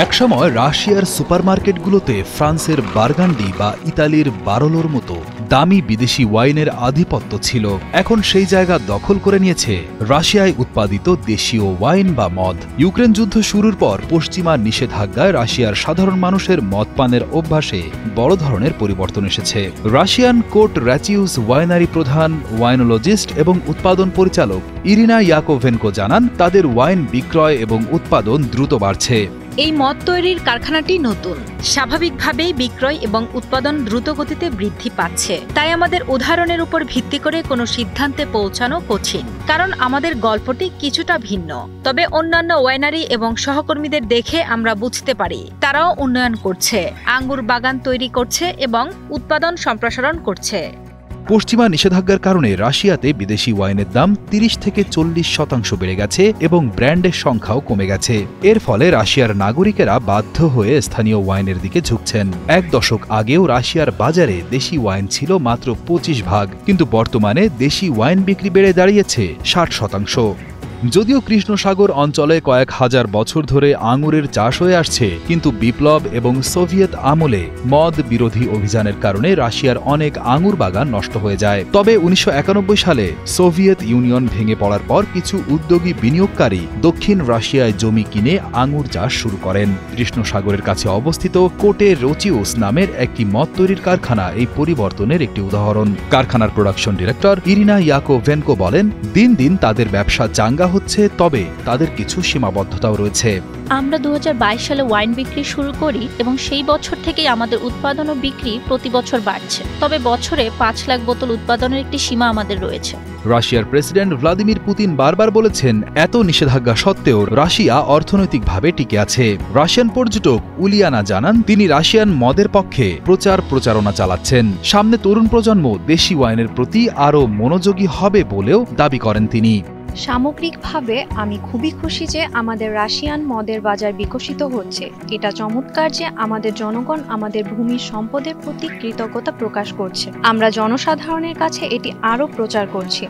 একসময় রাশিয়ার সুপারমার্কেটগুলোতে ফ্রান্সের বার্গান্ডি বা ইতালির বারলোর মতো দামি বিদেশি ওয়াইনের আধিপত্য ছিল। এখন সেই জায়গা দখল করে নিয়েছে রাশিয়ায় উৎপাদিত দেশীয় ওয়াইন বা মদ। ইউক্রেন যুদ্ধ শুরুর পর পশ্চিমা নিষেধাজ্ঞায় রাশিয়ার সাধারণ মানুষের মদ পানের অভ্যাসে বড় ধরনের পরিবর্তন এসেছে। রাশিয়ান কোট র্যাচিউস ওয়াইনারি প্রধান ওয়াইনোলজিস্ট এবং উৎপাদন পরিচালক ইরিনা ইয়াকোভেনকো জানান, তাদের ওয়াইন বিক্রয় এবং উৎপাদন দ্রুত বাড়ছে। এই মদ তৈরির কারখানাটি নতুন, স্বাভাবিকভাবেই বিক্রয় এবং উৎপাদন দ্রুত গতিতে বৃদ্ধি পাচ্ছে। তাই আমাদের উদাহরণের উপর ভিত্তি করে কোনো সিদ্ধান্তে পৌঁছানো কঠিন, কারণ আমাদের গল্পটি কিছুটা ভিন্ন। তবে অন্যান্য ওয়াইনারি এবং সহকর্মীদের দেখে আমরা বুঝতে পারি তারাও উন্নয়ন করছে, আঙ্গুর বাগান তৈরি করছে এবং উৎপাদন সম্প্রসারণ করছে। পশ্চিমা নিষেধাজ্ঞার কারণে রাশিয়াতে বিদেশি ওয়াইনের দাম ৩০ থেকে ৪০% বেড়ে গেছে এবং ব্র্যান্ডের সংখ্যাও কমে গেছে। এর ফলে রাশিয়ার নাগরিকেরা বাধ্য হয়ে স্থানীয় ওয়াইনের দিকে ঝুঁকছেন। এক দশক আগেও রাশিয়ার বাজারে দেশি ওয়াইন ছিল মাত্র ২৫%, কিন্তু বর্তমানে দেশি ওয়াইন বিক্রি বেড়ে দাঁড়িয়েছে ৬০%। যদিও কৃষ্ণসাগর অঞ্চলে কয়েক হাজার বছর ধরে আঙুরের চাষ হয়ে আসছে, কিন্তু বিপ্লব এবং সোভিয়েত আমলে মদ বিরোধী অভিযানের কারণে রাশিয়ার অনেক আঙুর বাগান নষ্ট হয়ে যায়। তবে ১৯৯১ সালে সোভিয়েত ইউনিয়ন ভেঙে পড়ার পর কিছু উদ্যোগী বিনিয়োগকারী দক্ষিণ রাশিয়ায় জমি কিনে আঙুর চাষ শুরু করেন। কৃষ্ণসাগরের কাছে অবস্থিত কোটে রোচিউস নামের একটি মদ তৈরির কারখানা এই পরিবর্তনের একটি উদাহরণ। কারখানার প্রোডাকশন ডিরেক্টর ইরিনা ইয়াকোভেনকো বলেন, দিন দিন তাদের ব্যবসা চাঙ্গা হচ্ছে, তবে তাদের কিছু সীমাবদ্ধতাও রয়েছে। আমরা ২০২২ সালে ওয়াইন বিক্রি শুরু করি এবং সেই বছর থেকেই আমাদের উৎপাদন ও বিক্রি প্রতি বছর বাড়ছে। তবে বছরে ৫ লাখ বোতল উৎপাদনের একটি সীমা আমাদের রয়েছে। রাশিয়ার প্রেসিডেন্ট ভ্লাদিমির পুতিন বারবার বলেছেন, এত নিষেধাজ্ঞা সত্ত্বেও রাশিয়া অর্থনৈতিকভাবে টিকে আছে। রাশিয়ান পর্যটক উলিয়ানা জানান, তিনি রাশিয়ান মদের পক্ষে প্রচারণা চালাচ্ছেন। সামনে তরুণ প্রজন্ম দেশি ওয়াইনের প্রতি আরও মনোযোগী হবে বলেও দাবি করেন তিনি। সামগ্রিকভাবে আমি খুবই খুশি যে আমাদের রাশিয়ান মদের বাজার বিকশিত হচ্ছে। এটা চমৎকার যে আমাদের জনগণ আমাদের ভূমির সম্পদের প্রতি কৃতজ্ঞতা প্রকাশ করছে। আমরা জনসাধারণের কাছে এটি আরও প্রচার করছি।